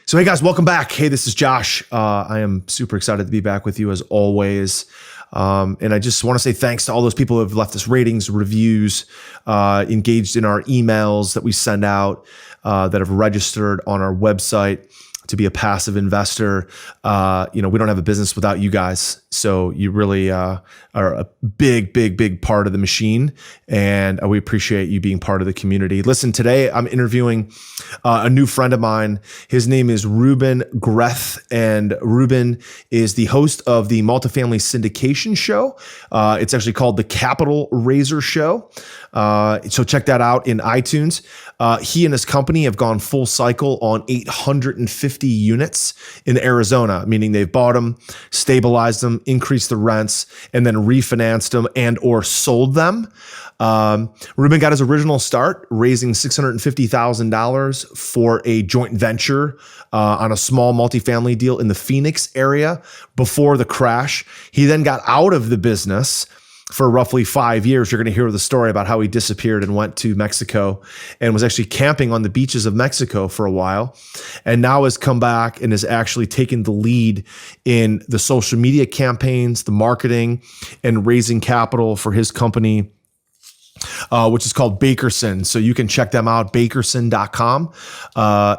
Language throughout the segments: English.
So, hey guys, welcome back. Hey, this is Josh. I am super excited to be back with you as always. And I just want to say thanks to all those people who have left us ratings, reviews, engaged in our emails that we send out, that have registered on our website to be a passive investor. We don't have a business without you guys. So you really are a big part of the machine. And we appreciate you being part of the community. Listen, today I'm interviewing a new friend of mine. His name is Reuben Greth. And Reuben is the host of the multifamily syndication show. It's actually called the Capital Raiser Show. So check that out in iTunes. He and his company have gone full cycle on 850 units in Arizona, meaning they've bought them, stabilized them, increased the rents, and then refinanced them and or sold them. Reuben got his original start raising $650,000 for a joint venture on a small multifamily deal in the Phoenix area before the crash. He then got out of the business for roughly 5 years. You're going to hear the story about how he disappeared and went to Mexico and was actually camping on the beaches of Mexico for a while, and now has come back and has actually taken the lead in the social media campaigns, the marketing, and raising capital for his company, which is called Bakerson. So you can check them out, bakerson.com.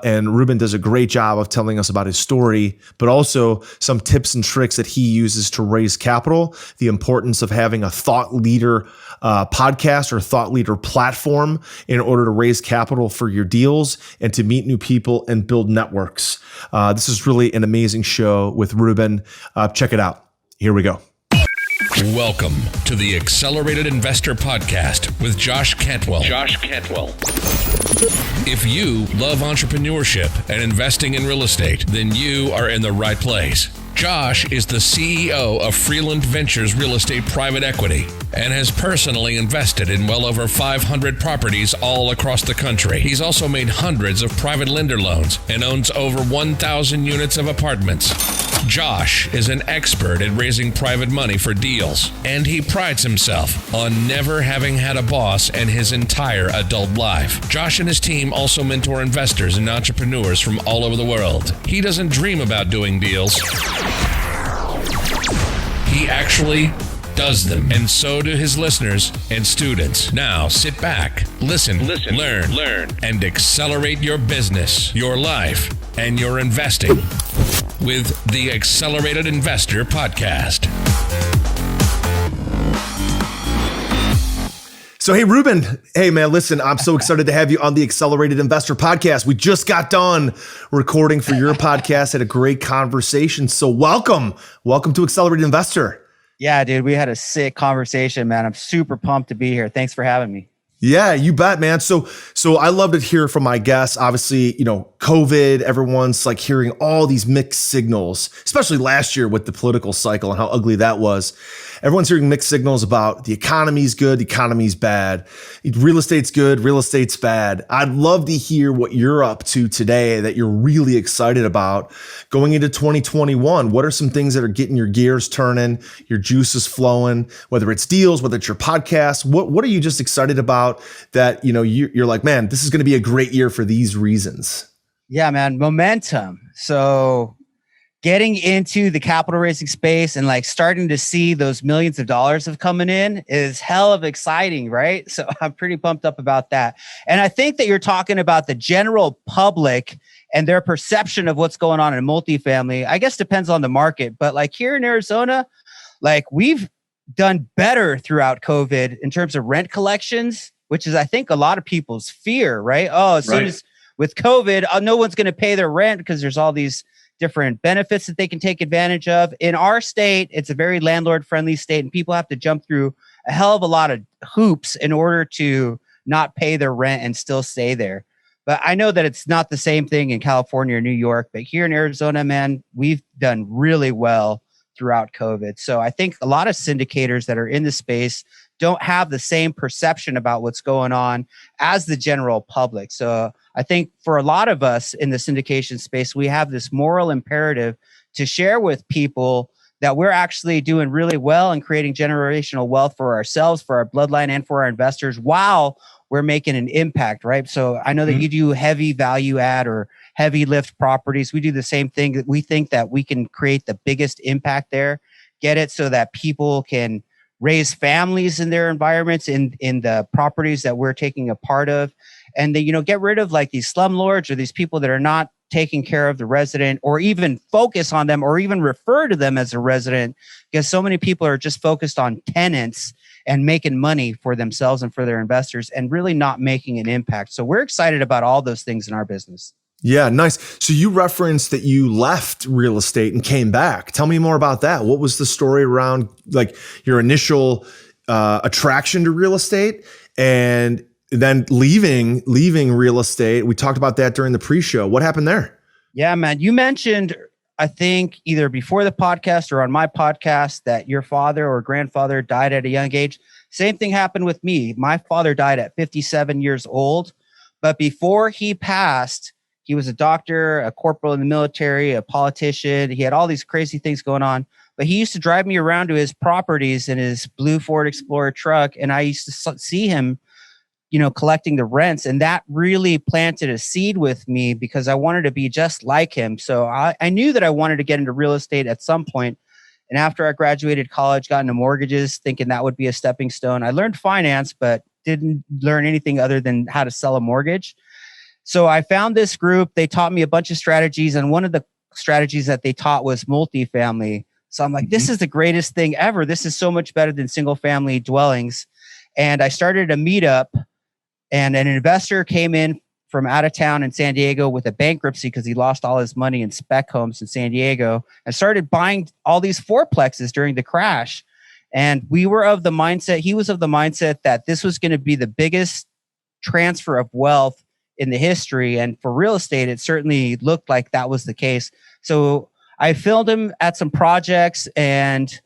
And Reuben does a great job of telling us about his story, but also some tips and tricks that he uses to raise capital, the importance of having a thought leader podcast or thought leader platform in order to raise capital for your deals and to meet new people and build networks. This is really an amazing show with Reuben. Check it out. Here we go. Welcome to the Accelerated Investor Podcast with Josh Cantwell. If you love entrepreneurship and investing in real estate, then you are in the right place. Josh is the CEO of Freeland Ventures Real Estate Private Equity and has personally invested in well over 500 properties all across the country. He's also made hundreds of private lender loans and owns over 1,000 units of apartments. Josh is an expert at raising private money for deals, and he prides himself on never having had a boss in his entire adult life. Josh and his team also mentor investors and entrepreneurs from all over the world. He doesn't dream about doing deals. He actually does them, and so do his listeners and students. Now sit back, listen, learn, and accelerate your business, your life, and your investing with the Accelerated Investor Podcast. So, hey, Reuben. Hey, man, listen, I'm so excited to have you on the Accelerated Investor Podcast. We just got done recording for your podcast, had a great conversation. So welcome to Accelerated Investor. Yeah, dude, we had a sick conversation, man. I'm super pumped to be here. Thanks for having me. Yeah, you bet, man. So I love to hear from my guests. Obviously, COVID, everyone's like hearing all these mixed signals, especially last year with the political cycle and how ugly that was. Everyone's hearing mixed signals about the economy's good, the economy's bad. Real estate's good, real estate's bad. I'd love to hear what you're up to today that you're really excited about going into 2021. What are some things that are getting your gears turning, your juices flowing, whether it's deals, whether it's your podcast? What are you just excited about that, you're like, man, this is going to be a great year for these reasons? Yeah, man, momentum. So getting into the capital raising space and like starting to see those millions of dollars of coming in is hell of exciting, right? So I'm pretty pumped up about that. And I think that you're talking about the general public and their perception of what's going on in multifamily. I guess depends on the market, but like here in Arizona, like we've done better throughout COVID in terms of rent collections, which is, I think, a lot of people's fear, right? Oh, as soon as with COVID, no one's going to pay their rent because there's all these different benefits that they can take advantage of. In our state, it's a very landlord-friendly state, and people have to jump through a hell of a lot of hoops in order to not pay their rent and still stay there. But I know that it's not the same thing in California or New York, but here in Arizona, man, we've done really well throughout COVID. So I think a lot of syndicators that are in the space don't have the same perception about what's going on as the general public. So I think for a lot of us in the syndication space, we have this moral imperative to share with people that we're actually doing really well and creating generational wealth for ourselves, for our bloodline, and for our investors, while we're making an impact, right? So I know that you do heavy value add or heavy lift properties. We do the same thing. That we think that we can create the biggest impact there, get it so that people can raise families in their environments, in the properties that we're taking a part of, and they, get rid of like these slumlords or these people that are not taking care of the resident, or even focus on them, or even refer to them as a resident, because so many people are just focused on tenants and making money for themselves and for their investors, and really not making an impact. So we're excited about all those things in our business. Yeah, nice. So you referenced that you left real estate and came back. Tell me more about that. What was the story around like your initial attraction to real estate, and then leaving real estate? We talked about that during the pre-show. What happened there? Yeah, man. You mentioned, I think either before the podcast or on my podcast, that your father or grandfather died at a young age. Same thing happened with me. My father died at 57 years old, but before he passed, he was a doctor, a corporal in the military, a politician. He had all these crazy things going on, but he used to drive me around to his properties in his blue Ford Explorer truck. And I used to see him, collecting the rents. And that really planted a seed with me because I wanted to be just like him. So I knew that I wanted to get into real estate at some point. And after I graduated college, got into mortgages, thinking that would be a stepping stone. I learned finance, but didn't learn anything other than how to sell a mortgage. So I found this group. They taught me a bunch of strategies. And one of the strategies that they taught was multifamily. So I'm like, this is the greatest thing ever. This is so much better than single family dwellings. And I started a meetup, and an investor came in from out of town in San Diego with a bankruptcy because he lost all his money in spec homes in San Diego, and started buying all these fourplexes during the crash. And he was of the mindset that this was going to be the biggest transfer of wealth in the history. And for real estate, it certainly looked like that was the case. So I filmed him at some projects and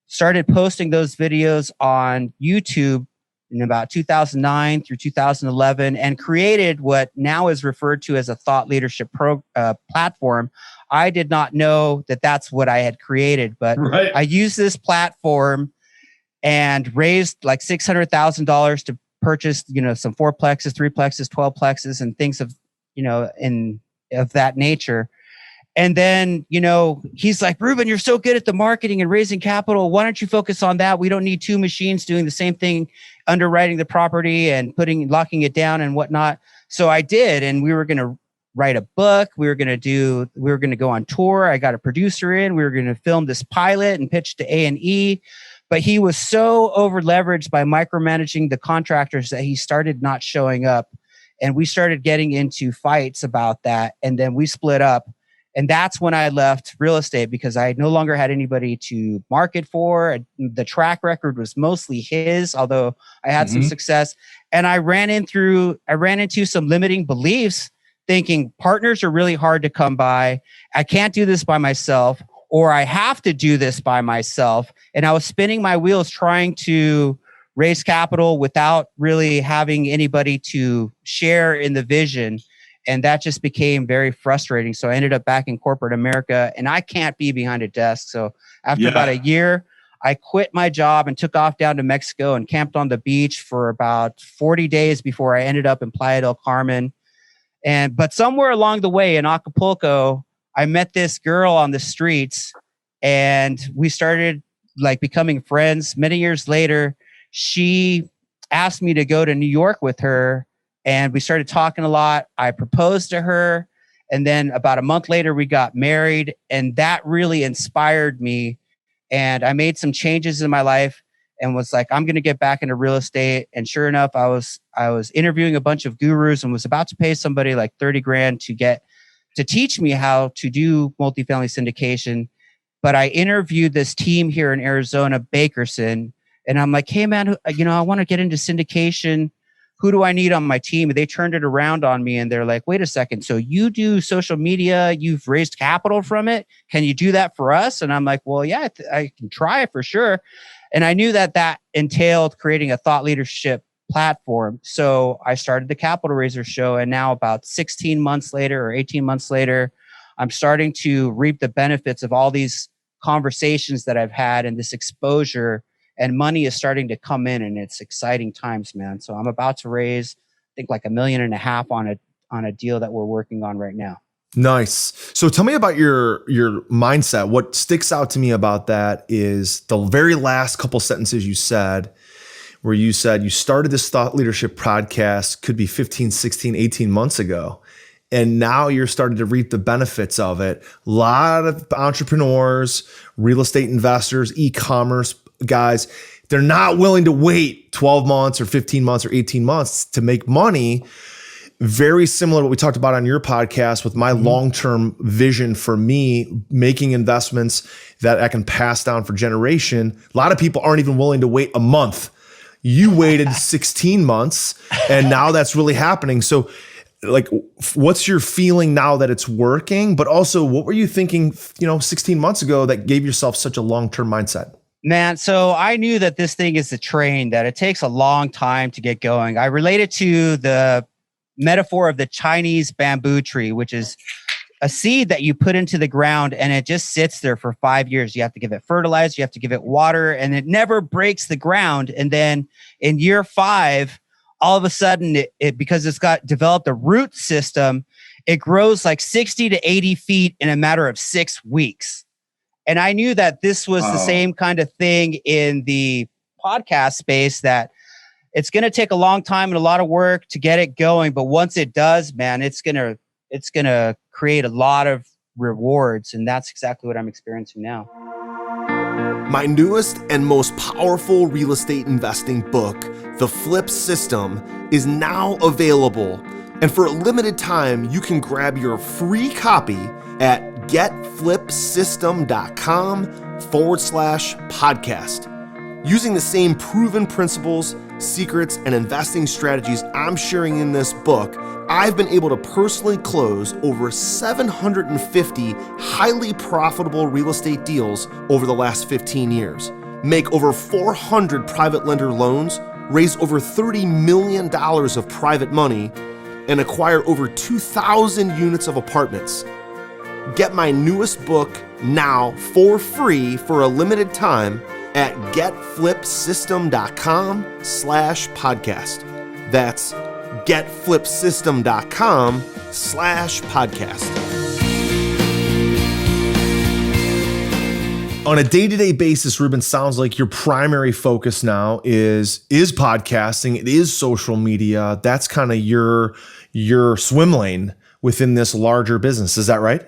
started posting those videos on YouTube in about 2009 through 2011, and created what now is referred to as a thought leadership platform. I did not know that that's what I had created, but right. I used this platform and raised like $600,000 to purchase, some fourplexes, threeplexes, 12plexes, and things of, of that nature. And then, he's like, Reuben, you're so good at the marketing and raising capital. Why don't you focus on that? We don't need two machines doing the same thing, underwriting the property and locking it down and whatnot. So I did. And we were going to write a book. We were going to go on tour. I got a producer in. We were going to film this pilot and pitch to A&E. But he was so over leveraged by micromanaging the contractors that he started not showing up. And we started getting into fights about that. And then we split up. And that's when I left real estate, because I no longer had anybody to market for. The track record was mostly his, although I had some success. And I ran into some limiting beliefs, thinking partners are really hard to come by. I can't do this by myself, or I have to do this by myself. And I was spinning my wheels trying to raise capital without really having anybody to share in the vision. And that just became very frustrating. So I ended up back in corporate America, and I can't be behind a desk. So after about a year, I quit my job and took off down to Mexico and camped on the beach for about 40 days before I ended up in Playa del Carmen. But somewhere along the way in Acapulco, I met this girl on the streets, and we started like becoming friends. Many years later, she asked me to go to New York with her, and we started talking a lot. I proposed to her, and then about a month later, we got married, and that really inspired me. And I made some changes in my life and was like, I'm going to get back into real estate. And sure enough, I was interviewing a bunch of gurus and was about to pay somebody like 30 grand to teach me how to do multifamily syndication. But I interviewed this team here in Arizona, Bakerson, and I'm like, hey man, I want to get into syndication. Who do I need on my team? And they turned it around on me, and they're like, wait a second. So you do social media, you've raised capital from it. Can you do that for us? And I'm like, well, yeah, I can try it for sure. And I knew that entailed creating a thought leadership platform. So I started the Capital Raiser Show. And now about 16 months later or 18 months later, I'm starting to reap the benefits of all these conversations that I've had and this exposure. and money is starting to come in, and it's exciting times, man. So I'm about to raise, I think, like $1.5 million on a deal that we're working on right now. Nice. So tell me about your mindset. What sticks out to me about that is the very last couple sentences you said, where you said you started this thought leadership podcast, could be 15, 16, 18 months ago. And now you're starting to reap the benefits of it. A lot of entrepreneurs, real estate investors, e-commerce guys, they're not willing to wait 12 months or 15 months or 18 months to make money. Very similar to what we talked about on your podcast with my long-term vision for me, making investments that I can pass down for generation. A lot of people aren't even willing to wait a month. You waited 16 months and now that's really happening. So like, what's your feeling now that it's working? But also, what were you thinking, 16 months ago that gave yourself such a long-term mindset? Man, so I knew that this thing is a train, that it takes a long time to get going. I related to the metaphor of the Chinese bamboo tree, which is a seed that you put into the ground and it just sits there for 5 years. You have to give it fertilizer, you have to give it water, and it never breaks the ground. And then in year 5, all of a sudden, it because it's got developed a root system, it grows like 60 to 80 feet in a matter of 6 weeks. And I knew that this was the same kind of thing in the podcast space, that it's going to take a long time and a lot of work to get it going. But once it does, man, it's going to create a lot of rewards. And that's exactly what I'm experiencing now. My newest and most powerful real estate investing book, The Flip System, is now available. And for a limited time, you can grab your free copy at getflipsystem.com/podcast. Using the same proven principles, secrets, and investing strategies I'm sharing in this book, I've been able to personally close over 750 highly profitable real estate deals over the last 15 years, make over 400 private lender loans, raise over $30 million of private money, and acquire over 2,000 units of apartments. Get my newest book now for free for a limited time at getflipsystem.com/podcast. That's getflipsystem.com/podcast. On a day-to-day basis, Reuben, sounds like your primary focus now is podcasting. It is social media. That's kind of your swim lane within this larger business. Is that right?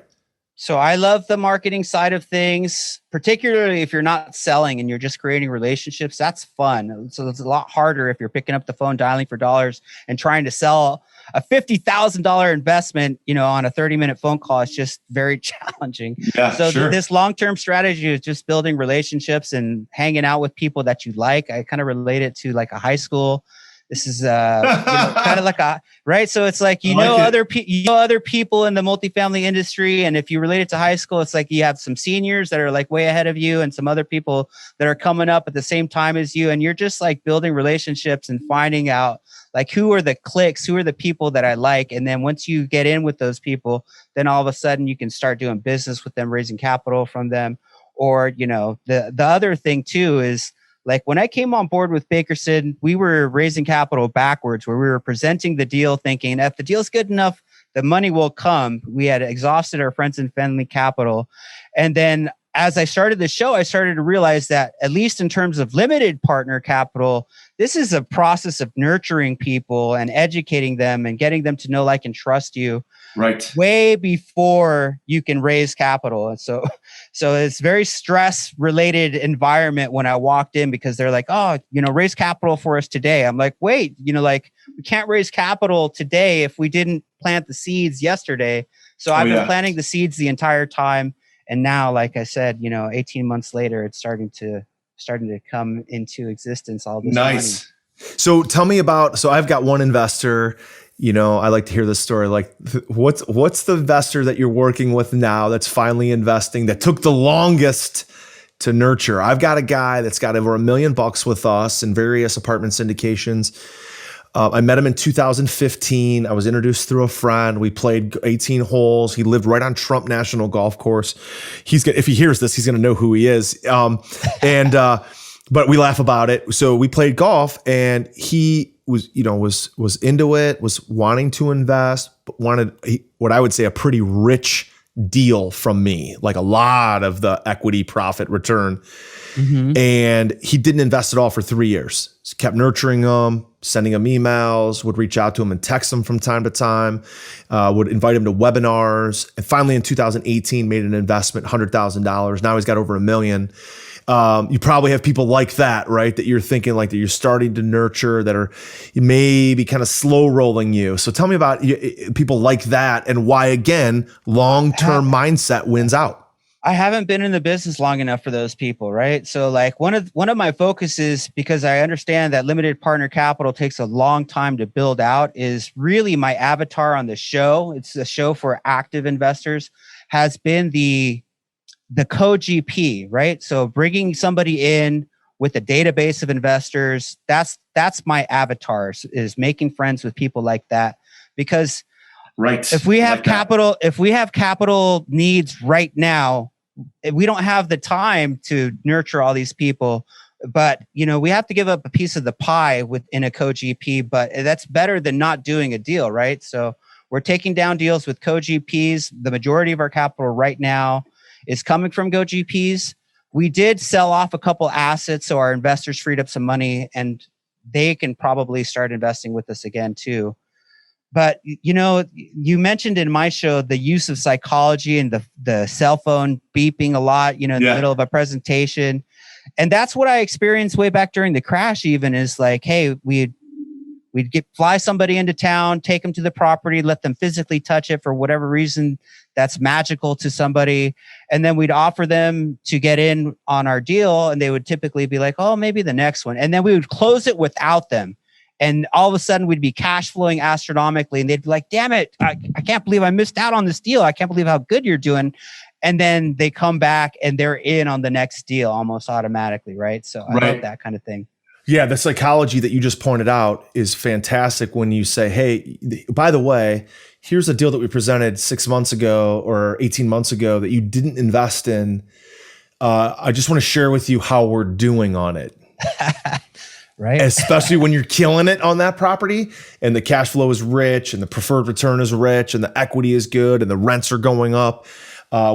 So I love the marketing side of things, particularly if you're not selling and you're just creating relationships. That's fun. So it's a lot harder if you're picking up the phone, dialing for dollars and trying to sell a $50,000 investment, on a 30-minute phone call. It's just very challenging. Yeah, so sure. This long-term strategy is just building relationships and hanging out with people that you like. I kind of relate it to like a high school. This is kind of like right. So it's like, other people in the multifamily industry. And if you relate it to high school, it's like you have some seniors that are like way ahead of you and some other people that are coming up at the same time as you. And you're just like building relationships and finding out like who are the cliques, who are the people that I like. And then once you get in with those people, then all of a sudden you can start doing business with them, raising capital from them. Or, the other thing too is, like when I came on board with Bakerson, we were raising capital backwards, where we were presenting the deal thinking if the deal's good enough, the money will come. We had exhausted our friends and family capital. And then as I started the show, I started to realize that at least in terms of limited partner capital, this is a process of nurturing people and educating them and getting them to know, like, and trust you. Right. Way before you can raise capital. And so it's very stress related environment when I walked in, because they're like, raise capital for us today. I'm like, wait, we can't raise capital today if we didn't plant the seeds yesterday. So I've been planting the seeds the entire time. And now, like I said, 18 months later, it's starting to come into existence. All this nice. money. So tell me so I've got one investor. I like to hear this story. Like, what's the investor that you're working with now that's finally investing, that took the longest to nurture? I've got a guy that's got over $1 million with us in various apartment syndications. I met him in 2015. I was introduced through a friend. We played 18 holes. He lived right on Trump National Golf Course. If he hears this, he's going to know who he is. but we laugh about it. So we played golf, and he was into it, was wanting to invest, but wanted what I would say a pretty rich deal from me, like a lot of the equity profit return. And he didn't invest at all for 3 years. Just kept nurturing him, sending him emails, would reach out to him and text him from time to time, would invite him to webinars. And finally in 2018, made an investment, $100,000. Now he's got over $1 million. You probably have people like that, right? That you're thinking like that you're starting to nurture, that are maybe kind of slow rolling you. So tell me about people like that and why, again, long-term mindset wins out. I haven't been in the business long enough for those people, right? So like one of my focuses, because I understand that limited partner capital takes a long time to build out, is really my avatar on the show. It's a show for active investors, has been the co-GP, right? So bringing somebody in with a database of investors, that's my avatar, is making friends with people like that. Because if we have capital needs right now, we don't have the time to nurture all these people. But we have to give up a piece of the pie within a co-GP, but that's better than not doing a deal, right? So we're taking down deals with co-GPs. The majority of our capital right now is coming from co-GPs. We did sell off a couple assets, so our investors freed up some money, and they can probably start investing with us again too. But you mentioned in my show the use of psychology and the cell phone beeping a lot, in the middle of a presentation. And that's what I experienced way back during the crash, even, is like, hey, we'd fly somebody into town, take them to the property, let them physically touch it for whatever reason that's magical to somebody. And then we'd offer them to get in on our deal. And they would typically be like, oh, maybe the next one. And then we would close it without them. And all of a sudden we'd be cash flowing astronomically, and they'd be like, damn it, I can't believe I missed out on this deal. I can't believe how good you're doing. And then they come back and they're in on the next deal almost automatically, right? So I love that kind of thing. Yeah, the psychology that you just pointed out is fantastic when you say, hey, by the way, here's a deal that we presented 6 months ago or 18 months ago that you didn't invest in. I just want to share with you how we're doing on it. Right. Especially when you're killing it on that property and the cash flow is rich and the preferred return is rich and the equity is good and the rents are going up.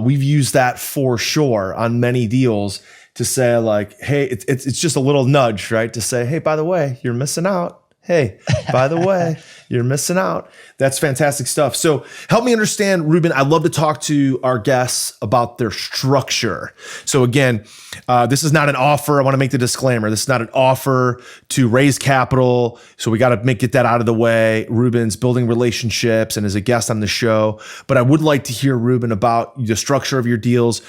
We've used that for sure on many deals to say like, hey, it's just a little nudge, right? To say, hey, by the way, you're missing out. Hey, by the way, you're missing out. That's fantastic stuff. So help me understand, Reuben. I'd love to talk to our guests about their structure. So again, this is not an offer. I want to make the disclaimer. This is not an offer to raise capital. So we got to get that out of the way. Reuben's building relationships and is a guest on the show. But I would like to hear, Reuben, about the structure of your deals.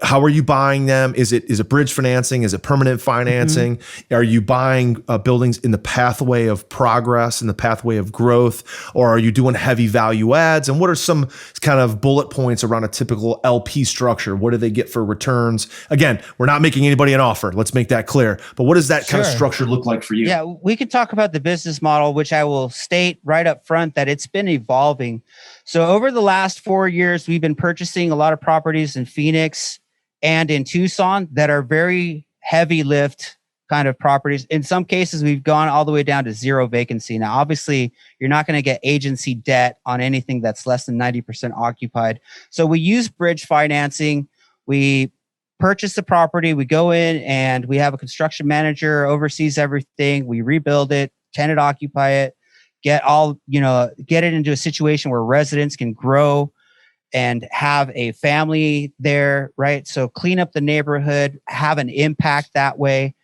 How are you buying them? Is it bridge financing? Is it permanent financing? Mm-hmm. Are you buying buildings in the pathway of progress, in the pathway of growth? Or are you doing heavy value adds? And what are some kind of bullet points around a typical LP structure? What do they get for returns? Again, we're not making anybody an offer. Let's make that clear. But what does that kind of structure look like for you? Yeah, we could talk about the business model, which I will state right up front that it's been evolving. So over the last 4 years, we've been purchasing a lot of properties in Phoenix and in Tucson that are very heavy lift kind of properties. In some cases, we've gone all the way down to zero vacancy. Now, obviously, you're not going to get agency debt on anything that's less than 90% occupied. So we use bridge financing. We purchase the property. We go in and we have a construction manager, oversees everything. We rebuild it, tenant occupy it, get it into a situation where residents can grow and have a family there, right? So clean up the neighborhood, have an impact that way.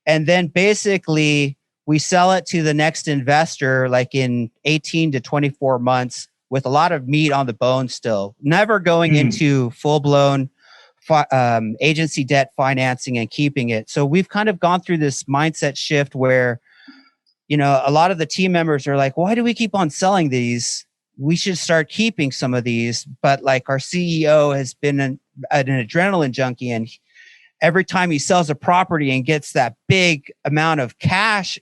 And then basically we sell it to the next investor like in 18 to 24 months with a lot of meat on the bone still, never going into full-blown agency debt financing and keeping it. So we've kind of gone through this mindset shift where, a lot of the team members are like, why do we keep on selling these? We should start keeping some of these. But like our CEO has been an adrenaline junkie, and every time he sells a property and gets that big amount of cash,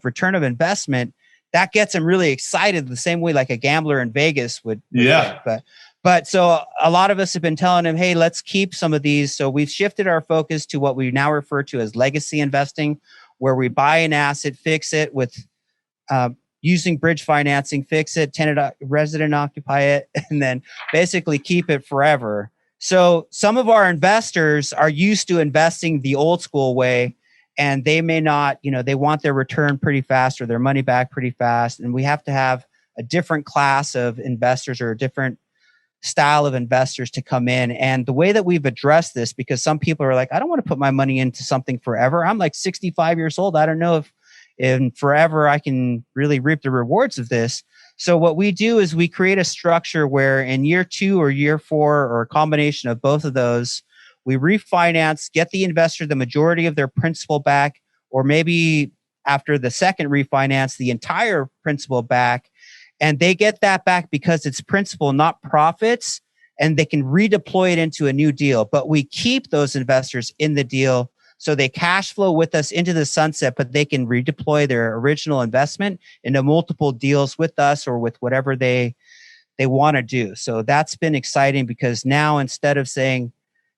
return of investment, that gets him really excited the same way like a gambler in Vegas would. Yeah. But so a lot of us have been telling him, hey, let's keep some of these. So we've shifted our focus to what we now refer to as legacy investing, where we buy an asset, fix it with using bridge financing, fix it, tenant, resident occupy it, and then basically keep it forever. So some of our investors are used to investing the old school way, and they may not, they want their return pretty fast or their money back pretty fast. And we have to have a different class of investors or a different style of investors to come in. And the way that we've addressed this, because some people are like, I don't want to put my money into something forever. I'm like 65 years old. I don't know if in forever I can really reap the rewards of this. So what we do is we create a structure where in year 2 or year 4 or a combination of both of those, we refinance, get the investor the majority of their principal back, or maybe after the second refinance, the entire principal back. And they get that back because it's principal, not profits, and they can redeploy it into a new deal. But we keep those investors in the deal so they cash flow with us into the sunset, but they can redeploy their original investment into multiple deals with us or with whatever they want to do. So that's been exciting because now instead of saying,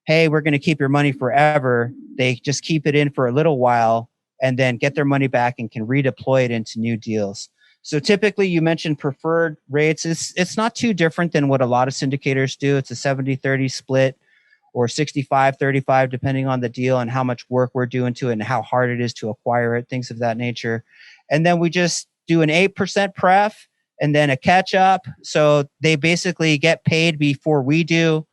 hey, we're going to keep your money forever, they just keep it in for a little while and then get their money back and can redeploy it into new deals. So typically you mentioned preferred rates. It's not too different than what a lot of syndicators do. It's a 70-30 split or 65-35, depending on the deal and how much work we're doing to it and how hard it is to acquire it, things of that nature. And then we just do an 8% pref and then a catch up. So they basically get paid before we do.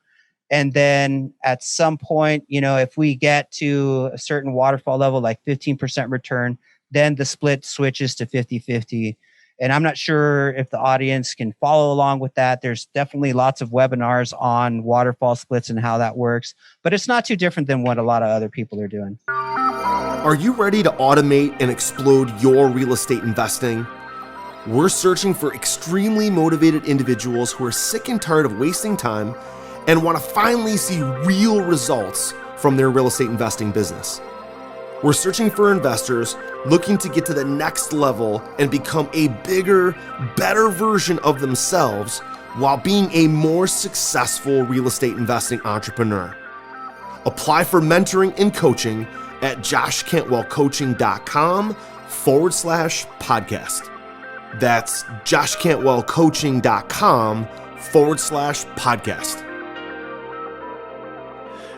And then at some point, if we get to a certain waterfall level, like 15% return, then the split switches to 50-50. And I'm not sure if the audience can follow along with that. There's definitely lots of webinars on waterfall splits and how that works, but it's not too different than what a lot of other people are doing. Are you ready to automate and explode your real estate investing? We're searching for extremely motivated individuals who are sick and tired of wasting time and want to finally see real results from their real estate investing business. We're searching for investors looking to get to the next level and become a bigger, better version of themselves while being a more successful real estate investing entrepreneur. Apply for mentoring and coaching at joshcantwellcoaching.com/podcast. That's joshcantwellcoaching.com/podcast.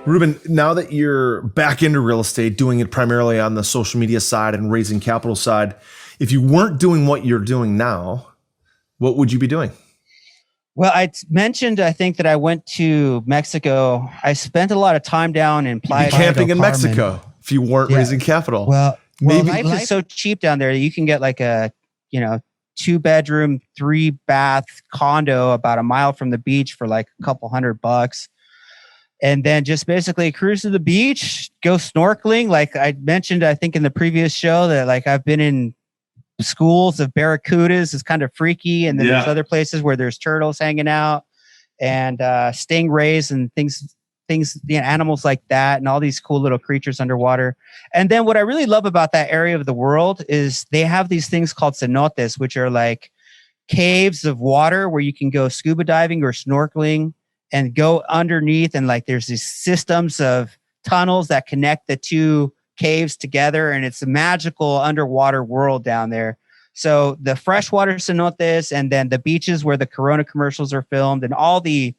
Reuben, now that you're back into real estate, doing it primarily on the social media side and raising capital side, if you weren't doing what you're doing now, what would you be doing? Well, I mentioned, I think that I went to Mexico. I spent a lot of time down in Playa You'd be camping in Mexico if you weren't raising capital. Well, life is so cheap down there. You can get like a, 2-bedroom, 3-bath condo about a mile from the beach for like a couple $100. And then just basically cruise to the beach, go snorkeling. Like I mentioned, I think in the previous show that like I've been in schools of barracudas. It's kind of freaky. And then there's other places where there's turtles hanging out and stingrays and things, animals like that, and all these cool little creatures underwater. And then what I really love about that area of the world is they have these things called cenotes, which are like caves of water where you can go scuba diving or snorkeling and go underneath. And like there's these systems of tunnels that connect the two caves together, and it's a magical underwater world down there. So the freshwater cenotes and then the beaches where the Corona commercials are filmed and all the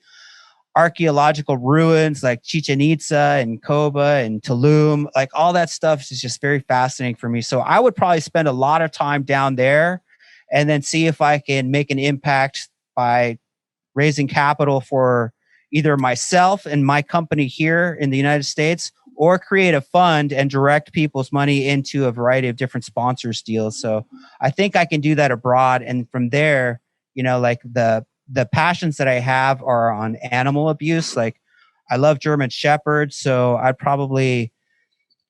archaeological ruins like Chichen Itza and Coba and Tulum, like all that stuff is just very fascinating for me. So I would probably spend a lot of time down there and then see if I can make an impact by raising capital for either myself and my company here in the United States, or create a fund and direct people's money into a variety of different sponsors deals. So I think I can do that abroad. And from there, like the passions that I have are on animal abuse. Like I love German Shepherds. So I'd probably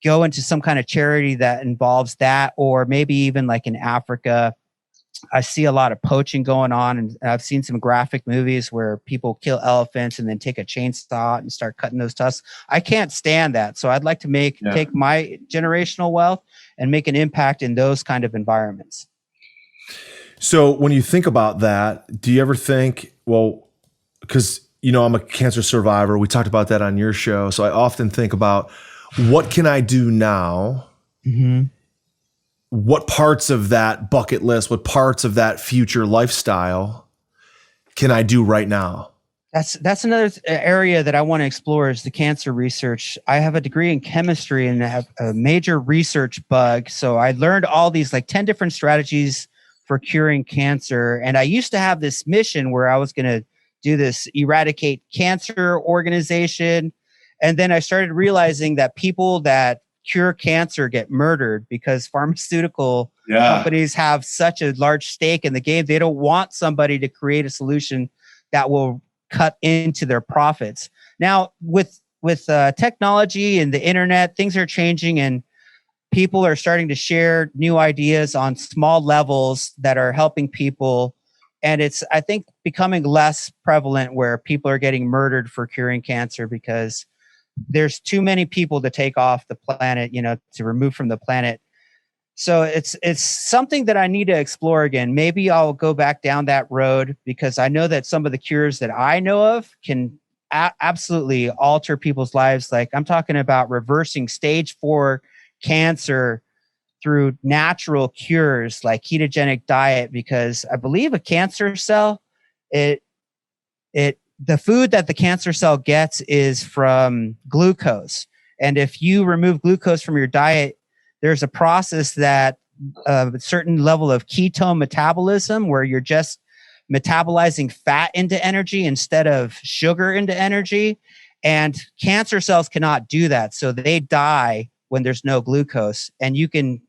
go into some kind of charity that involves that, or maybe even like in Africa, I see a lot of poaching going on, and I've seen some graphic movies where people kill elephants and then take a chainsaw and start cutting those tusks. I can't stand that. So I'd like to take my generational wealth and make an impact in those kind of environments. So when you think about that, do you ever think, well, because I'm a cancer survivor. We talked about that on your show. So I often think about, what can I do now? Mm-hmm. What parts of that bucket list, what parts of that future lifestyle can I do right now? That's another area that I want to explore is the cancer research. I have a degree in chemistry and I have a major research bug. So I learned all these like 10 different strategies for curing cancer. And I used to have this mission where I was going to do this eradicate cancer organization. And then I started realizing that people that cure cancer get murdered because pharmaceutical companies have such a large stake in the game. They don't want somebody to create a solution that will cut into their profits. Now, with technology and the internet, things are changing and people are starting to share new ideas on small levels that are helping people. And it's, I think, becoming less prevalent where people are getting murdered for curing cancer because there's too many people to take off the planet, to remove from the planet. So it's something that I need to explore again. Maybe I'll go back down that road because I know that some of the cures that I know of can absolutely alter people's lives. Like I'm talking about reversing stage 4 cancer through natural cures like ketogenic diet, because I believe a cancer cell, the food that the cancer cell gets is from glucose. And if you remove glucose from your diet, there's a process that a certain level of ketone metabolism where you're just metabolizing fat into energy instead of sugar into energy. And cancer cells cannot do that. So they die when there's no glucose. And you can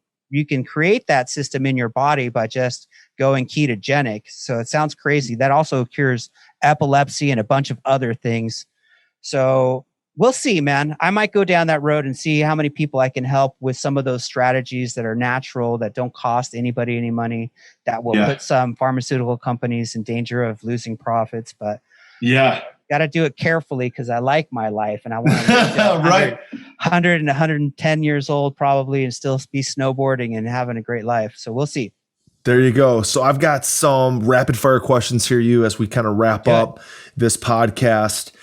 create that system in your body by just going ketogenic. So it sounds crazy. That also cures epilepsy and a bunch of other things. So we'll see, man. I might go down that road and see how many people I can help with some of those strategies that are natural, that don't cost anybody any money, that will put some pharmaceutical companies in danger of losing profits. But got to do it carefully because I like my life and I want to live 100 and 110 years old probably and still be snowboarding and having a great life. So we'll see. There you go. So I've got some rapid fire questions here, as we kind of wrap up this podcast.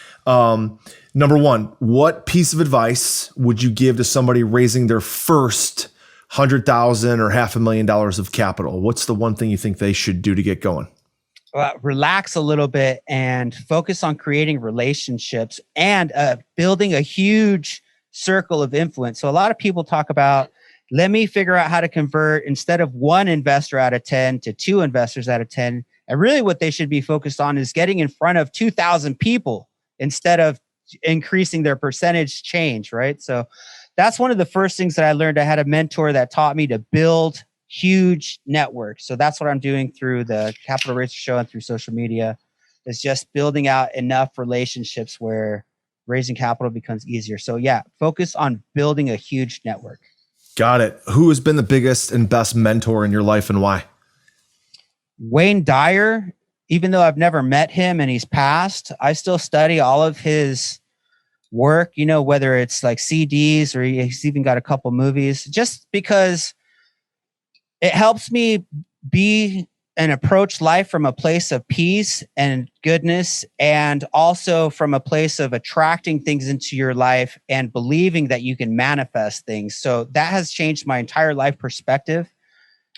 Number one, what piece of advice would you give to somebody raising their first $100,000 or $500,000 of capital? What's the one thing you think they should do to get going? Relax a little bit and focus on creating relationships and building a huge circle of influence. So a lot of people talk about, let me figure out how to convert instead of one investor out of 10 to 2 investors out of 10. And really what they should be focused on is getting in front of 2,000 people instead of increasing their percentage change, right? So that's one of the first things that I learned. I had a mentor that taught me to build huge networks. So that's what I'm doing through the Capital Racer Show and through social media, is just building out enough relationships where raising capital becomes easier. So focus on building a huge network. Got it. Who has been the biggest and best mentor in your life and why? Wayne Dyer. Even though I've never met him and he's passed, I still study all of his work, whether it's like CDs or he's even got a couple movies, just because it helps me be and approach life from a place of peace and goodness, and also from a place of attracting things into your life and believing that you can manifest things. So that has changed my entire life perspective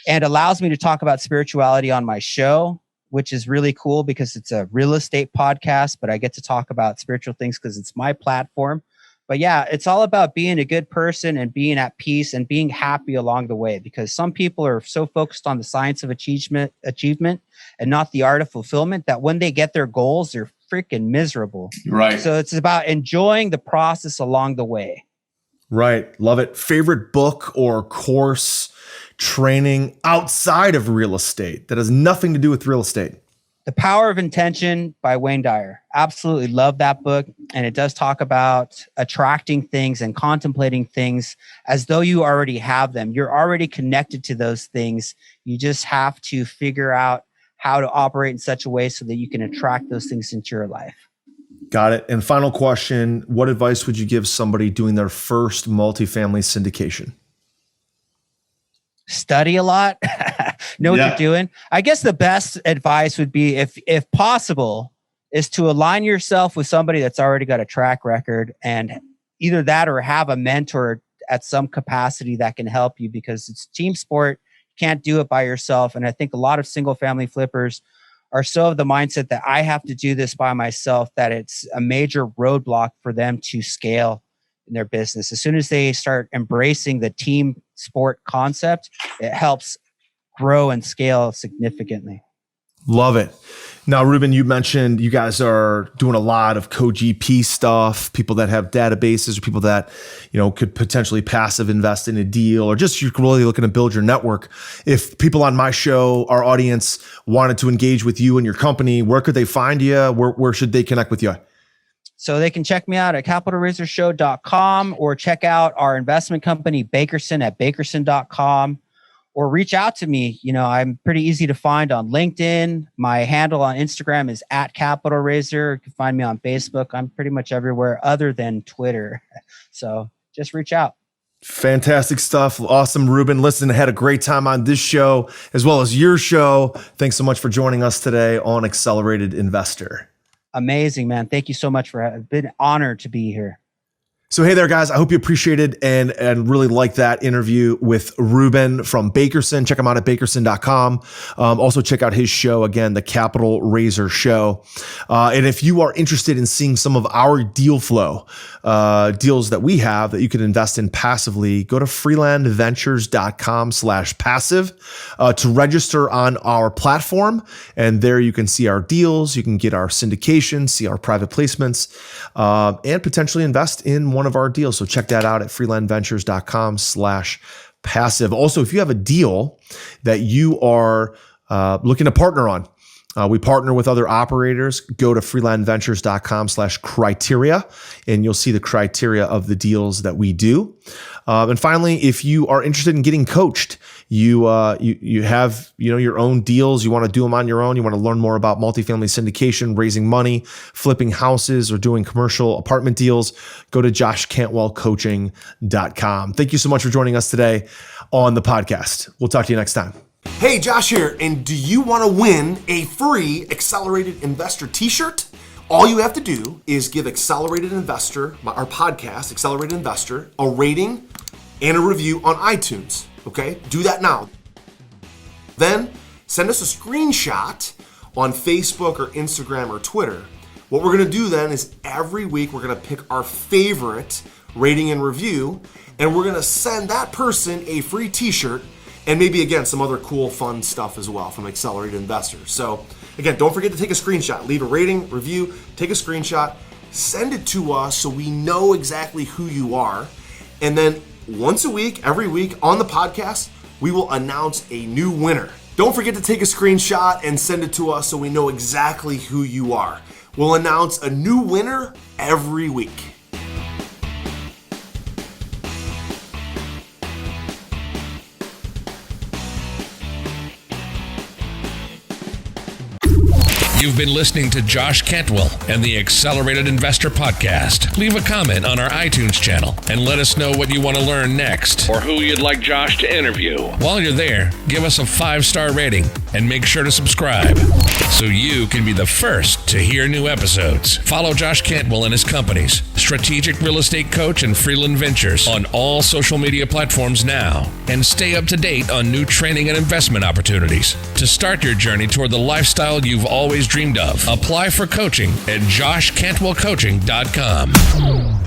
and allows me to talk about spirituality on my show, which is really cool because it's a real estate podcast, but I get to talk about spiritual things because it's my platform. But it's all about being a good person and being at peace and being happy along the way, because some people are so focused on the science of achievement and not the art of fulfillment that when they get their goals, they're freaking miserable. Right. So it's about enjoying the process along the way. Right. Love it. Favorite book or course, training outside of real estate that has nothing to do with real estate? The Power of Intention by Wayne Dyer. Absolutely love that book. And it does talk about attracting things and contemplating things as though you already have them. You're already connected to those things. You just have to figure out how to operate in such a way so that you can attract those things into your life. Got it. And final question, what advice would you give somebody doing their first multifamily syndication? Study a lot, know what you're doing. I guess the best advice would be, if possible, is to align yourself with somebody that's already got a track record, and either that or have a mentor at some capacity that can help you, because it's team sport. You can't do it by yourself. And I think a lot of single family flippers are so of the mindset that I have to do this by myself, that it's a major roadblock for them to scale in their business. As soon as they start embracing the team sport concept, it helps grow and scale significantly. Love it. Now, Reuben, you mentioned you guys are doing a lot of co-GP stuff, people that have databases or people that, could potentially passive invest in a deal, or just you're really looking to build your network. If people on my show, our audience, wanted to engage with you and your company, where could they find you? Where should they connect with you? So they can check me out at capitalraisershow.com, or check out our investment company, Bakerson, at bakerson.com. Or reach out to me. I'm pretty easy to find on LinkedIn. My handle on Instagram is @CapitalRaiser. You can find me on Facebook. I'm pretty much everywhere other than Twitter. So just reach out. Fantastic stuff. Awesome, Reuben. Listen, I had a great time on this show as well as your show. Thanks so much for joining us today on Accelerated Investor. Amazing, man. Thank you so much for having. I've been honored to be here. So, hey there, guys. I hope you appreciated and really liked that interview with Reuben from Bakerson. Check him out at bakerson.com. Also, check out his show, again, the Capital Raiser Show. And if you are interested in seeing some of our deal flow, deals that we have that you can invest in passively, go to freelandventures.com/passive to register on our platform. And there you can see our deals. You can get our syndication, see our private placements, and potentially invest in one of our deals. So check that out at freelandventures.com/passive. Also, if you have a deal that you are looking to partner on, we partner with other operators. Go to freelandventures.com/criteria, and you'll see the criteria of the deals that we do. And finally, if you are interested in getting coached, you have your own deals, you want to do them on your own, you want to learn more about multifamily syndication, raising money, flipping houses, or doing commercial apartment deals, go to joshcantwellcoaching.com. Thank you so much for joining us today on the podcast. We'll talk to you next time. Hey, Josh here, and do you want to win a free Accelerated Investor t-shirt? All you have to do is give Accelerated Investor, our podcast, Accelerated Investor, a rating and a review on iTunes, okay? Do that now. Then send us a screenshot on Facebook or Instagram or Twitter. What we're gonna do then is every week we're gonna pick our favorite rating and review, and we're gonna send that person a free t-shirt and maybe, again, some other cool, fun stuff as well from Accelerated Investors. So, again, don't forget to take a screenshot. Leave a rating, review, take a screenshot, send it to us so we know exactly who you are. And then once a week, every week on the podcast, we will announce a new winner. Don't forget to take a screenshot and send it to us so we know exactly who you are. We'll announce a new winner every week. You've been listening to Josh Cantwell and the Accelerated Investor Podcast. Leave a comment on our iTunes channel and let us know what you want to learn next or who you'd like Josh to interview. While you're there, give us a 5-star rating and make sure to subscribe so you can be the first to hear new episodes. Follow Josh Cantwell and his companies, Strategic Real Estate Coach and Freeland Ventures, on all social media platforms now, and stay up to date on new training and investment opportunities to start your journey toward the lifestyle you've always dreamed of. Apply for coaching at joshcantwellcoaching.com.